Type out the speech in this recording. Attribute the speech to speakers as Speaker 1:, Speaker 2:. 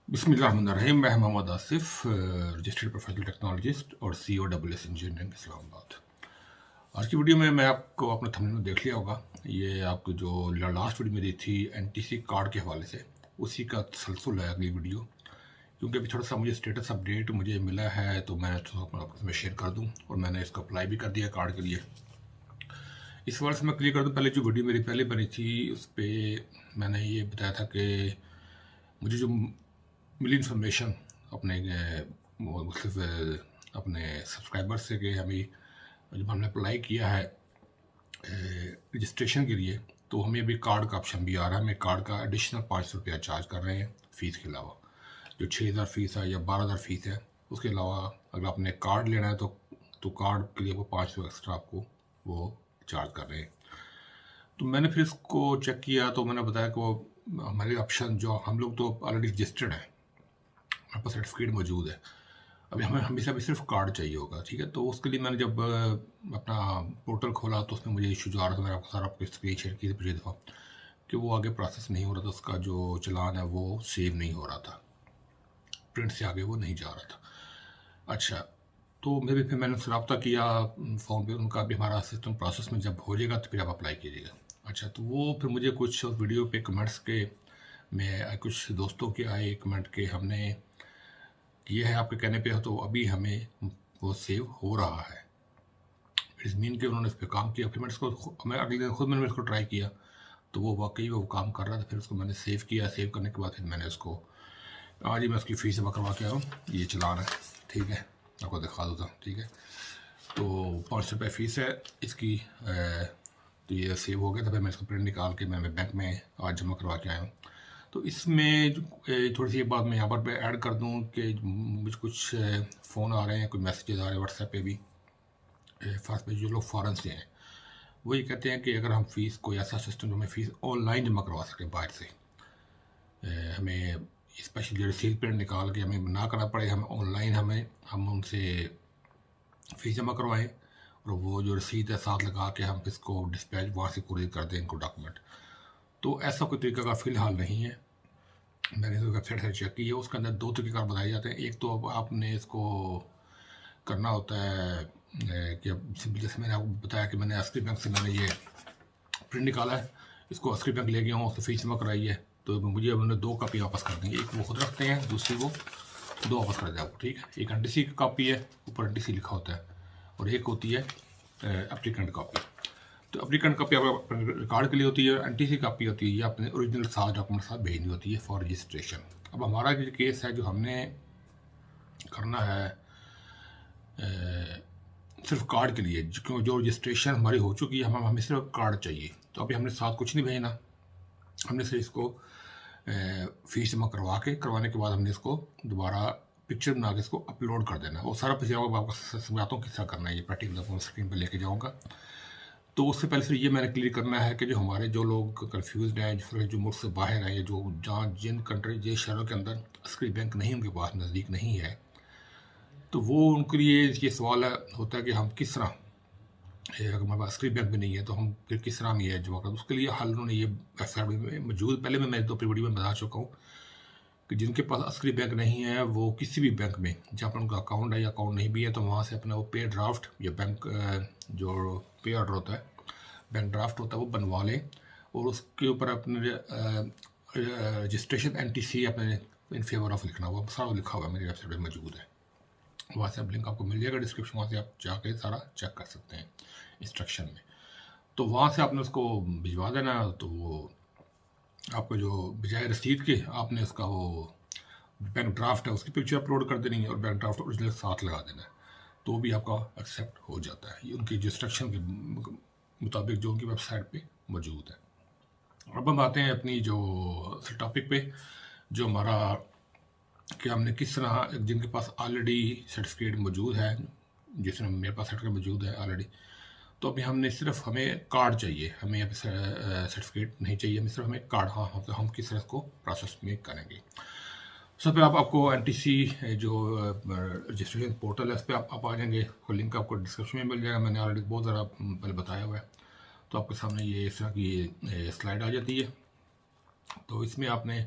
Speaker 1: बिस्मिल्लाहिर्रहमानिर्रहीम। मैं Mohammad Asif, registered professional technologist और COSS इंजीनियरिंग इस्लामाबाद। आज की वीडियो में मैं आपको अपना थंबनेल में देख लिया होगा, ये आपको जो लास्ट वीडियो मेरी थी NTC कार्ड के हवाले से, उसी का तसलसल है अगली वीडियो। क्योंकि अभी थोड़ा सा मुझे स्टेटस अपडेट मुझे मिला है तो मैं आपको मैं शेयर कर दूं, और मैंने इसको अप्लाई भी कर दिया कार्ड के लिए। इस बार से मैं क्लियर कर दूं, पहले जो वीडियो मेरी पहले बनी थी उस पर मैंने ये बताया था कि मुझे जो मिली इन्फॉर्मेशन अपने मुख्तलिफ अपने सब्सक्राइबर से कि हमें जब हमने अप्लाई किया है रजिस्ट्रेशन के लिए, तो हमें अभी कार्ड का ऑप्शन भी आ रहा है। हमें कार्ड का एडिशनल 500 रुपया चार्ज कर रहे हैं फ़ीस के अलावा। जो 6000 फ़ीस है या 12000 फ़ीस है, उसके अलावा अगर आपने कार्ड लेना है तो कार्ड के लिए वो 500 एक्स्ट्रा आपको वो चार्ज कर रहे हैं। तो मैंने फिर इसको चेक किया तो मैंने बताया कि वो हमारे ऑप्शन जो हम लोग तो ऑलरेडी रजिस्टर्ड हैं, हमारे पास सर्टिफिकेट मौजूद है, अभी हमें हमेशा भी सिर्फ कार्ड चाहिए होगा, ठीक है। तो उसके लिए मैंने जब अपना पोर्टल खोला तो उसमें मुझे इशू जो आ रहा था, मैंने आपको सारा आपको स्क्रीन शेयर की थी पिछली दफ़ा, कि वो आगे प्रोसेस नहीं हो रहा था, उसका जो चलान है वो सेव नहीं हो रहा था, प्रिंट से आगे वो नहीं जा रहा था। अच्छा, तो फिर मैंने उससे रब्ता किया फ़ोन पे, उनका भी हमारा सिस्टम प्रोसेस में जब हो जाएगा तो फिर आप अप्लाई कीजिएगा। अच्छा, तो वो फिर मुझे कुछ वीडियो पे कमेंट्स के में कुछ दोस्तों के आए कमेंट के हमने ये है आपके कहने पे, तो अभी हमें वो सेव हो रहा है। इस मीन के उन्होंने इस पर काम किया। फिर मैं अगले दिन खुद मैंने इसको ट्राई किया तो वो वाकई वो काम कर रहा था। फिर उसको मैंने सेव किया। सेव करने के बाद फिर मैंने उसको आज ही मैं उसकी फ़ीस जमा करवा के आया हूँ। ये चलान है, ठीक है, आपको दिखा देता हूँ, ठीक है। तो 500 रुपये फ़ीस है इसकी। तो ये सेव हो गया था। फिर मैं इसको प्रिंट निकाल के मैं बैंक में आज जमा करवा के आया हूँ। तो इसमें थोड़ी सी बात मैं यहाँ पर ऐड कर दूँ कि मुझे कुछ फ़ोन आ रहे हैं, कुछ मैसेजेस आ रहे हैं व्हाट्सएप पे भी, ख़ास पे जो लोग फ़ॉरेन से हैं, वो ये कहते हैं कि अगर हम फ़ीस कोई ऐसा सिस्टम जो हमें फ़ीस ऑनलाइन जमा करवा सकें बाहर से, हमें स्पेशल रसीद प्रिंट निकाल के हमें ना करना पड़े, हम ऑनलाइन हम उनसे फ़ीस जमा करवाएं और वो जो रसीद है साथ लगा के हम इसको डिस्पैच वहाँ से कुरियर कर दें इनको डॉक्यूमेंट। तो ऐसा कोई तरीका का फ़िलहाल नहीं है। मैंने तो वेबसाइट से चेक की है, उसके अंदर 2 तरीक़ेकार बताए जाते हैं। एक तो अब आपने इसको करना होता है कि सिंपल, जैसे मैंने आपको बताया कि मैंने अस्करी बैंक से मैंने ये प्रिंट निकाला है, इसको अस्करी बैंक ले गया हूँ, उससे फ़ीस जमा कराई है, तो मुझे उन्होंने 2 कापी वापस कर दी। एक वो खुद रखते हैं, दूसरी वो 2 वापस कर दें आपको, ठीक है। एक NTC की कापी है, ऊपर NTC लिखा होता है, और एक होती है एप्लीकेंट कापी। तो एप्लीकेंट कापी आपका रिकॉर्ड के लिए होती है, NTC कापी होती है, ये अपने ओरिजिनल साथ डॉक्यूमेंट साथ भेजनी होती है फॉर रजिस्ट्रेशन। अब हमारा जो केस है, जो हमने करना है सिर्फ कार्ड के लिए, क्योंकि जो रजिस्ट्रेशन हमारी हो चुकी है, हमें सिर्फ कार्ड चाहिए, तो अभी हमने साथ कुछ नहीं भेजना, हमने सिर्फ इसको फ़ीस जमा करवाने के बाद हमने इसको दोबारा पिक्चर बना के इसको अपलोड कर देना। वो सारा पिक्चर आपको समझाता हूँ किस तरह करना है, ये प्रैक्टिकल आपको स्क्रीन पर लेके जाऊँगा। तो उससे पहले से ये मैंने क्लियर करना है कि जो हमारे जो लोग कन्फ्यूज़ हैं, जो मुल्क से बाहर हैं, जो जहाँ जिन कंट्री जिन शहरों के अंदर अस्करी बैंक नहीं, उनके पास नज़दीक नहीं है, तो वो उनके लिए ये सवाल होता है कि हम किस तरह, अगर हमारे पास अस्करी बैंक भी नहीं है तो हम फिर किस तरह हम ये जमा करें। उसके लिए हल उन्होंने ये वेबसाइट में मौजूद, पहले मैं 2 वीडियो में बता चुका हूँ कि जिनके पास अस्करी बैंक नहीं है वो किसी भी बैंक में जहाँ पर उनका अकाउंट है या अकाउंट नहीं भी है, तो वहाँ से अपना वो पे ड्राफ्ट या बैंक जो पे ऑर्डर होता है, बैंक ड्राफ्ट होता है, वो बनवा लें, और उसके ऊपर अपने रजिस्ट्रेशन NTC अपने इन फेवर ऑफ लिखना, वो सारा लिखा हुआ है, मेरी वेबसाइट पर मौजूद है। वहाँ से आप लिंक आपको मिल जाएगा डिस्क्रिप्शन, वहाँ से आप जाके सारा चेक कर सकते हैं इंस्ट्रक्शन में। तो वहाँ से आपने उसको भिजवा देना, तो वो आपको जो बजाय रसीद के आपने उसका वो बैंक ड्राफ्ट है उसकी पिक्चर अपलोड कर देनी है और बैंक ड्राफ्ट ओरिजिनल साथ लगा देना है, तो भी आपका एक्सेप्ट हो जाता है। ये उनकी इंस्ट्रक्शन के मुताबिक जो उनकी वेबसाइट पे मौजूद है। अब हम आते हैं अपनी जो टॉपिक पे, जो हमारा कि हमने किस तरह, जिनके पास ऑलरेडी सर्टिफिकेट मौजूद है, जिसमें मेरे पास सर्टिफिकेट मौजूद है ऑलरेडी, तो अभी हमें कार्ड चाहिए, हमें अभी सर्टिफिकेट नहीं चाहिए, हमें सिर्फ हमें कार्ड। हाँ, तो हम किस तरह को प्रोसेस में करेंगे। सबसे पहले आपको NTC जो रजिस्ट्रेशन पोर्टल है, इस पर आप आ जाएंगे, लिंक आपको डिस्क्रिप्शन में मिल जाएगा, मैंने ऑलरेडी बहुत ज़्यादा पहले बताया हुआ है। तो आपके सामने ये इस तरह की स्लाइड आ जाती है। तो इसमें आपने